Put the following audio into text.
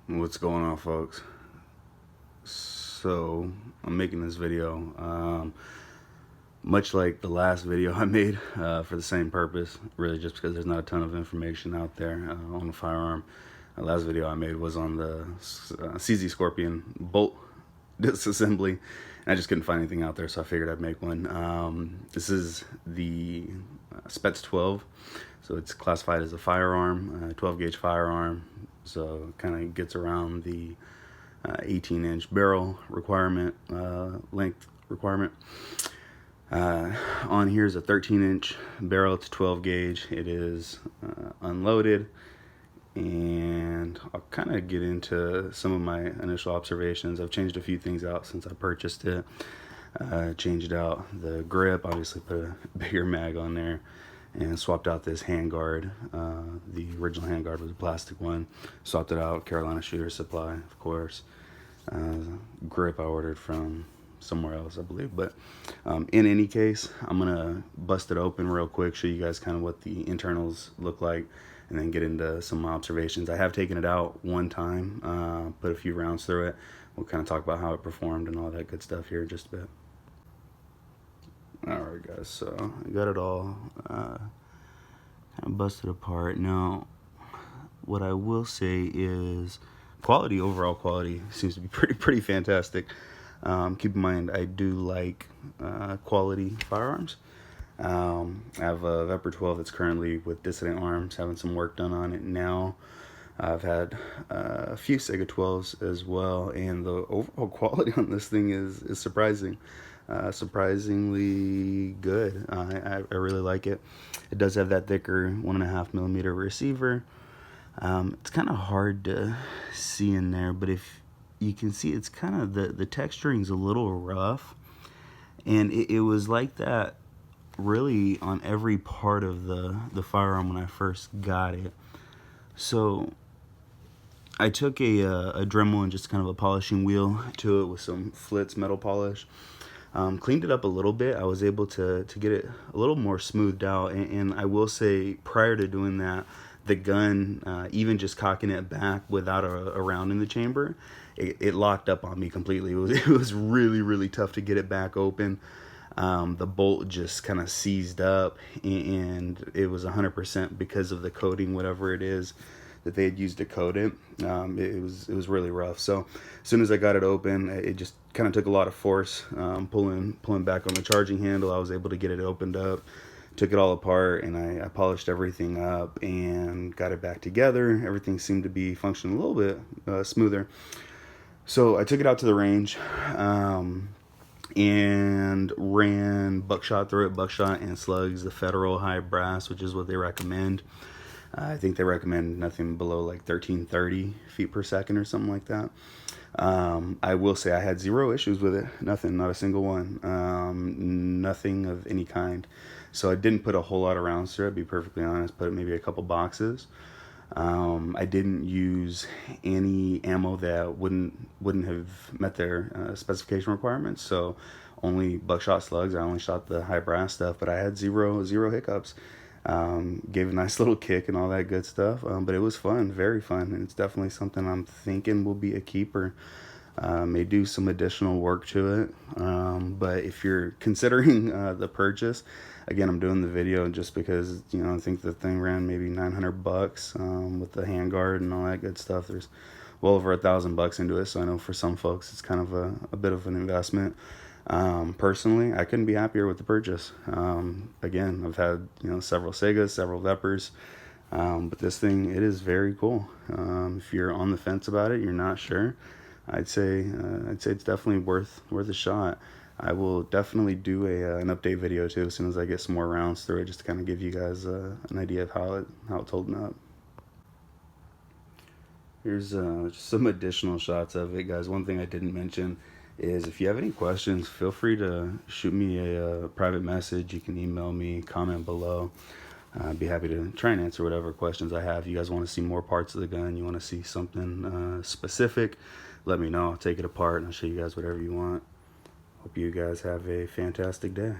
What's going on, folks? So I'm making this video much like the last video I made for the same purpose, really just because there's not a ton of information out there on the firearm. The last video I made was on the CZ Scorpion bolt disassembly, and I just couldn't find anything out there, so I figured I'd make one. This is the Spets 12, so it's classified as a firearm, 12 gauge firearm, so it kind of gets around the 18-inch barrel requirement, length requirement. On here is a 13-inch barrel. It's 12 gauge. It is unloaded, and I'll kind of get into some of my initial observations. I've changed a few things out since I purchased it. Changed out the grip, obviously put a bigger mag on there, and swapped out this handguard. The original handguard was a plastic one. Swapped it out, Carolina Shooter Supply, of course. Grip I ordered from somewhere else, I believe. But in any case, I'm gonna bust it open real quick, show you guys kind of what the internals look like, and then get into some observations. I have taken it out one time, put a few rounds through it. We'll kind of talk about how it performed and all that good stuff here in just a bit. Alright guys, so I got it all kind of busted apart. Now, what I will say is quality, overall quality seems to be pretty fantastic. Keep in mind, I do like quality firearms. I have a Vepr 12 that's currently with Dissident Arms, having some work done on it now. I've had a few Sega 12s as well, and the overall quality on this thing is surprising. Surprisingly good. I really like it. It does have that thicker 1.5mm receiver. It's kind of hard to see in there, but if you can see, it's kind of the texturing's a little rough, and it was like that really on every part of the firearm when I first got it. So I took a Dremel and just kind of a polishing wheel to it with some Flitz metal polish. Cleaned it up a little bit. I was able to get it a little more smoothed out, and I will say, prior to doing that, the gun, even just cocking it back without a round in the chamber, it locked up on me completely. It was really tough to get it back open. The bolt just kind of seized up, and it was 100% because of the coating, whatever it is that they had used to coat it. It was really rough. So as soon as I got it open, it just kind of took a lot of force, pulling back on the charging handle. I was able to get it opened up, took it all apart, and I polished everything up and got it back together. Everything seemed to be functioning a little bit smoother. So I took it out to the range and ran buckshot through it, buckshot and slugs, the Federal high brass, which is what they recommend. I think they recommend nothing below like 1330 feet per second or something like that. I will say I had zero issues with it. Nothing, not a single one. Nothing of any kind. So I didn't put a whole lot of rounds through it, to be perfectly honest. Put maybe a couple boxes. I didn't use any ammo that wouldn't have met their specification requirements. So only buckshot slugs. I only shot the high brass stuff, but I had zero hiccups. Gave a nice little kick and all that good stuff, but it was fun, very fun, and it's definitely something I'm thinking will be a keeper. May do some additional work to it, but if you're considering the purchase, again, I'm doing the video just because, you know, I think the thing ran maybe $900 with the handguard and all that good stuff. There's well over $1,000 into it, so I know for some folks it's kind of a bit of an investment. Personally, I couldn't be happier with the purchase. Again, I've had, you know, several Segas, several Veprs, but this thing, it is very cool. If you're on the fence about it, you're not sure, I'd say it's definitely worth a shot. I will definitely do an update video too as soon as I get some more rounds through it, just to kind of give you guys an idea of how it's holding up. Here's just some additional shots of it, guys. One thing I didn't mention is if you have any questions, feel free to shoot me a private message. You can email me, comment below. I'd be happy to try and answer whatever questions I have. You guys want to see more parts of the gun, you want to see something specific, let me know. I'll take it apart and I'll show you guys whatever you want. Hope you guys have a fantastic day.